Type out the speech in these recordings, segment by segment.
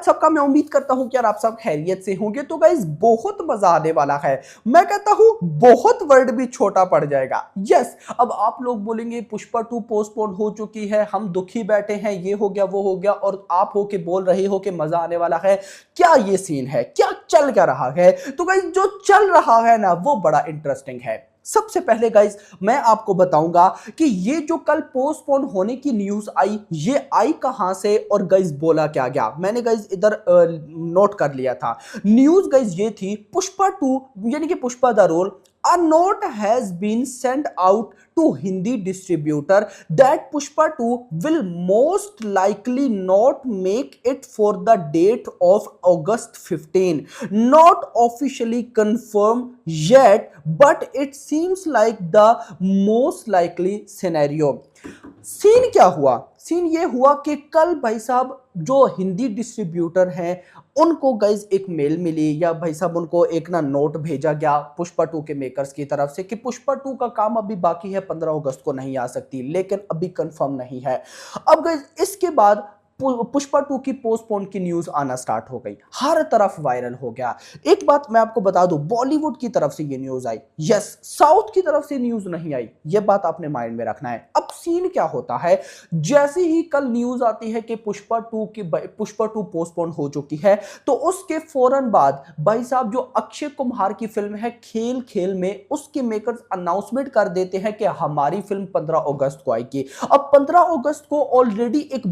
आप सबका मैं उम्मीद करता हूं कि यार आप सब खैरियत से होंगे। तो गाइस बहुत मजा आने वाला है। मैं कहता हूं बहुत वर्ड भी छोटा पड़ जाएगा। यस, अब आप लोग बोलेंगे पुष्पा 2 पोस्टपोन हो चुकी है, हम दुखी बैठे हैं, ये हो गया वो हो गया, और आप हो के बोल रहे हो कि मजा आने वाला है। क्या ये सीन है, क्या चल क्या रहा है? तो गाइस जो चल रहा है ना वो बड़ा इंटरेस्टिंग है। सबसे पहले गाइस मैं आपको बताऊंगा कि ये जो कल पोस्टपोन होने की न्यूज आई, ये आई कहां से और गाइस बोला क्या गया। मैंने गाइस इधर नोट कर लिया था। न्यूज गाइस ये थी, पुष्पा 2 यानी कि Pushpa the rule, a note has been sent out to Hindi distributor that Pushpa 2 will most likely not make it for the date of August 15. Not officially confirmed yet, but it seems like the most likely scenario. Scene क्या हुआ? Scene ये हुआ कि कल भाई साहब जो Hindi distributor हैं उनको गाइज एक मेल मिली, या भाई साहब उनको एक ना नोट भेजा गया पुष्पा 2 के मेकर्स की तरफ से कि पुष्पा 2 का काम अभी बाकी है, 15 अगस्त को नहीं आ सकती, लेकिन अभी कंफर्म नहीं है। अब गाइज इसके बाद पुष्पा 2 की पोस्टपोन की न्यूज आना स्टार्ट हो गई, हर तरफ वायरल हो गया। एक बात मैं आपको बता दूं, बॉलीवुड की तरफ से ये न्यूज आई, यस, साउथ की तरफ से न्यूज नहीं आई, ये बात आपने माइंड में रखना है। अब सीन क्या होता है, जैसे ही कल न्यूज आती है कि पुष्पा 2 पोस्टपोन हो चुकी है, तो उसके फौरन बाद भाई साहब जो अक्षय कुमार की फिल्म है खेल खेल में, उसके मेकर्स अनाउंसमेंट कर देते हैं कि हमारी फिल्म 15 अगस्त को आएगी। अब 15 अगस्त को ऑलरेडी एक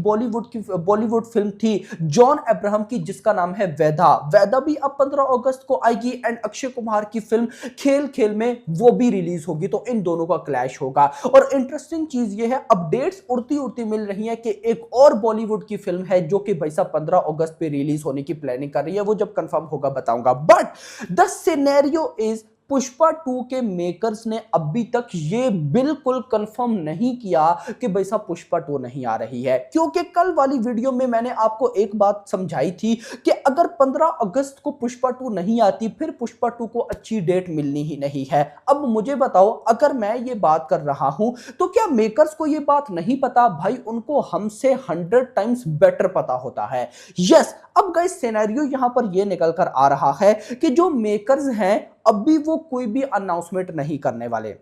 बॉलीवुड फिल्म थी जॉन अब्राहम की जिसका नाम है वैदा भी अब 15 अगस्त को आएगी, एंड अक्षय कुमार की फिल्म खेल खेल में वो भी रिलीज होगी। तो इन दोनों का क्लैश होगा। और इंटरेस्टिंग चीज ये है, अपडेट्स उड़ती उड़ती मिल रही है कि एक और बॉलीवुड की फिल्म है जो कि भाई साहब 15 अगस्त पे रिलीज होने की प्लानिंग कर रही है। वो जब कंफर्म होगा बताऊंगा। But the scenario is, Pushpa 2 के मेकर्स ने अभी तक ये बिल्कुल कंफर्म नहीं किया कि भाई साहब पुष्पा 2 नहीं आ रही है, क्योंकि कल वाली वीडियो में मैंने आपको एक बात समझाई थी कि अगर 15 अगस्त को पुष्पा 2 नहीं आती फिर पुष्पा 2 को अच्छी डेट मिलनी ही नहीं है। अब मुझे बताओ, अगर मैं ये बात कर रहा हूं तो क्या मेकर्स को ये बात नहीं पता? भाई उनको हमसे 100 टाइम्स बेटर पता होता है। यस, अब गाइस सिनेरियो यहां पर ये निकल कर आ रहा है कि जो मेकर्स हैं अभी वो कोई भी अनाउंसमेंट नहीं करने वाले।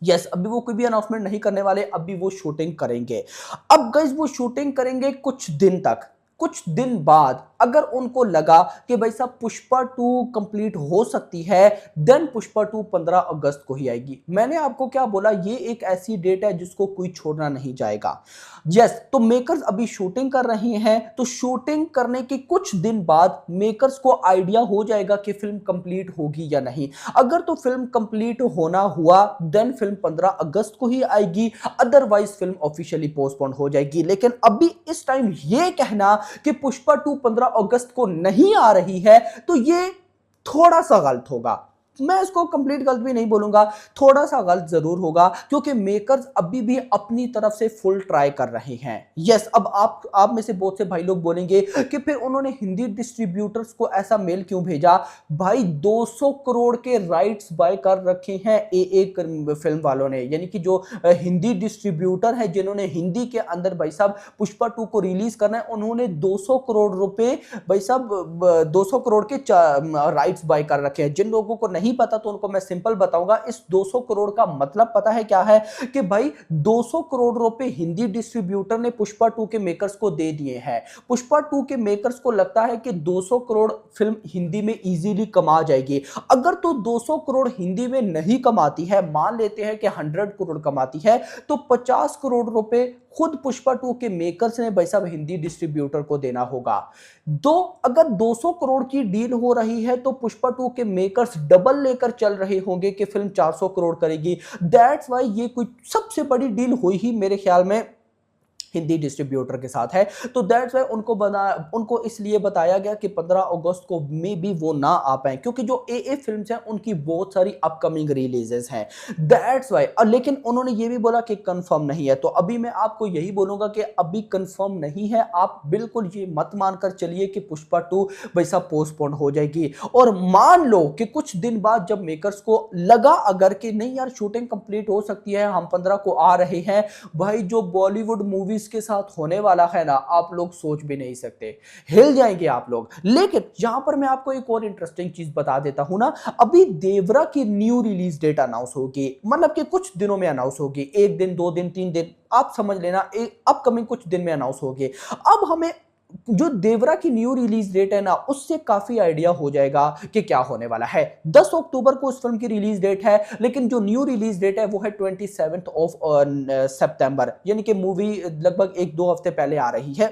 यस, अभी वो कोई भी अनाउंसमेंट नहीं करने वाले, अभी वो शूटिंग करेंगे। अब गाइस वो शूटिंग करेंगे कुछ दिन तक, कुछ दिन बाद अगर उनको लगा कि भाई साहब पुष्पा 2 कंप्लीट हो सकती है, देन पुष्पा 2 15 अगस्त को ही आएगी। मैंने आपको क्या बोला, ये एक ऐसी डेट है जिसको कोई छोड़ना नहीं जाएगा। यस, तो मेकर्स अभी शूटिंग कर रहे हैं, तो शूटिंग करने के कुछ दिन बाद मेकर्स को आइडिया हो जाएगा कि फिल्म कंप्लीट होगी या नहीं। अगर तो फिल्म कंप्लीट होना हुआ देन फिल्म 15 अगस्त को ही आएगी, अदरवाइज फिल्म ऑफिशियली पोस्टपोन हो जाएगी। लेकिन अभी इस टाइम ये कहना कि पुष्पा 2 15 अगस्त को नहीं आ रही है तो ये थोड़ा सा गलत होगा। मैं इसको कंप्लीट गलत भी नहीं बोलूंगा, थोड़ा सा गलत जरूर होगा, क्योंकि मेकर्स अभी भी अपनी तरफ से फुल ट्राई कर रहे हैं। यस, अब आप में से बहुत से भाई लोग बोलेंगे कि फिर उन्होंने हिंदी डिस्ट्रीब्यूटर्स को ऐसा मेल क्यों भेजा? भाई 200 करोड़ के राइट्स बाय कर रखे हैं एक फिल्म वालों ने, यानी कि जो हिंदी डिस्ट्रीब्यूटर है जिन्होंने हिंदी के अंदर भाई साहब पुष्पा 2 को रिलीज करना है, उन्होंने 200 करोड़ रुपए भाई साहब 200 करोड़ के राइट्स बाय कर रखे हैं। जिन लोगों को नहीं पता तो उनको मैं सिंपल बताऊंगा, इस 200 करोड़ का मतलब पता है क्या है? कि भाई 200 करोड़ रुपए हिंदी डिस्ट्रीब्यूटर ने पुष्पा 2 के मेकर्स को दे दिए हैं। पुष्पा 2 के मेकर्स को लगता है कि 200 करोड़ फिल्म हिंदी में इजीली कमा जाएगी। अगर तो 200 करोड़ हिंदी में नहीं कमाती है, मान लेते हैं कि 100 करोड़ कमाती है, तो 50 करोड़ रुपए खुद पुष्पा 2 के मेकर्स ने भाई साहब हिंदी डिस्ट्रीब्यूटर को देना होगा। अगर 200 करोड़ की डील हो रही है तो पुष्पा 2 के मेकर्स डबल लेकर चल रहे होंगे कि फिल्म 400 करोड़ करेगी। दैट्स वाई ये कोई सबसे बड़ी डील हुई ही मेरे ख्याल में हिंदी डिस्ट्रीब्यूटर के साथ है। तो दैट्स वाई उनको इसलिए बताया गया कि 15 अगस्त को मे बी वो ना आ पाए, क्योंकि जो ए फिल्म्स हैं उनकी बहुत सारी अपकमिंग रिलीजेस हैं। That's why. और लेकिन उन्होंने ये भी बोला कि कंफर्म नहीं है। तो अभी मैं आपको यही बोलूंगा कि अभी कंफर्म नहीं है, आप बिल्कुल ये मत मानकर चलिए कि पुष्पा 2 वैसा पोस्टपोन हो जाएगी। और मान लो कि कुछ दिन बाद जब मेकर्स को लगा अगर कि नहीं यार शूटिंग कंप्लीट हो सकती है, हम 15 को आ रहे हैं, भाई जो बॉलीवुड मूवीज मूवीज के साथ होने वाला है ना, आप लोग सोच भी नहीं सकते, हिल जाएंगे आप लोग। लेकिन यहां पर मैं आपको एक और इंटरेस्टिंग चीज बता देता हूं ना, अभी देवरा की न्यू रिलीज डेट अनाउंस होगी, मतलब कि कुछ दिनों में अनाउंस होगी, 1 दिन 2 दिन 3 दिन, आप समझ लेना अपकमिंग कुछ दिन में अनाउंस होगी। अब हमें जो देवरा की न्यू रिलीज डेट है ना, उससे काफी आइडिया हो जाएगा कि क्या होने वाला है। 10 अक्टूबर को उस फिल्म की रिलीज डेट है, लेकिन जो न्यू रिलीज डेट है वो है 27 ऑफ सितंबर, यानी कि मूवी लगभग 1-2 हफ्ते पहले आ रही है।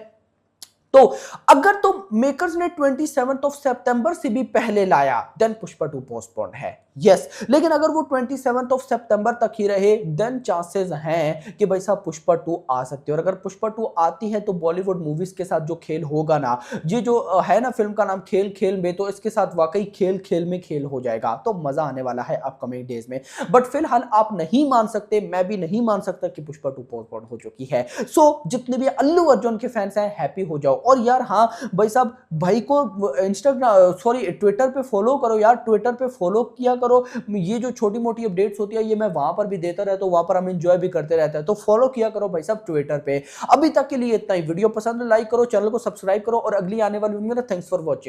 तो अगर तो मेकर्स ने 27 ऑफ सितंबर से भी पहले लाया, देन पुष्पा 2 पोस्टपोन्ड है, यस। लेकिन अगर वो 27 ऑफ सितंबर तक ही रहे, देन चांसेस हैं कि भाई साहब पुष्पा 2 आ सकती है। और अगर पुष्पा 2 आती है तो बॉलीवुड मूवीज के साथ जो खेल होगा ना, ये जो है ना फिल्म का नाम खेल खेल में, तो इसके साथ वाकई खेल खेल में खेल हो जाएगा, तो मजा आने वाला है अपकमिंग डेज में। बट फिलहाल आप नहीं मान सकते, मैं भी नहीं मान सकता कि पुष्पा 2 पोस्टपोन्ड हो चुकी है। सो जितने भी अल्लू अर्जुन के फैंस हैं, हैप्पी हो जाओ। और यार हाँ भाई साहब, भाई को इंस्टाग्राम सॉरी ट्विटर पे फॉलो करो यार, ट्विटर पे फॉलो किया करो। ये जो छोटी मोटी अपडेट्स होती है ये मैं वहां पर भी देता रहता हूं, वहां पर हम एंजॉय भी करते रहते हैं, तो फॉलो किया करो भाई साहब ट्विटर पे। अभी तक के लिए इतना ही। वीडियो पसंद लाइक करो, चैनल को सब्सक्राइब करो, और अगली आने वाली वीडियो में थैंक्स फॉर वॉचिंग।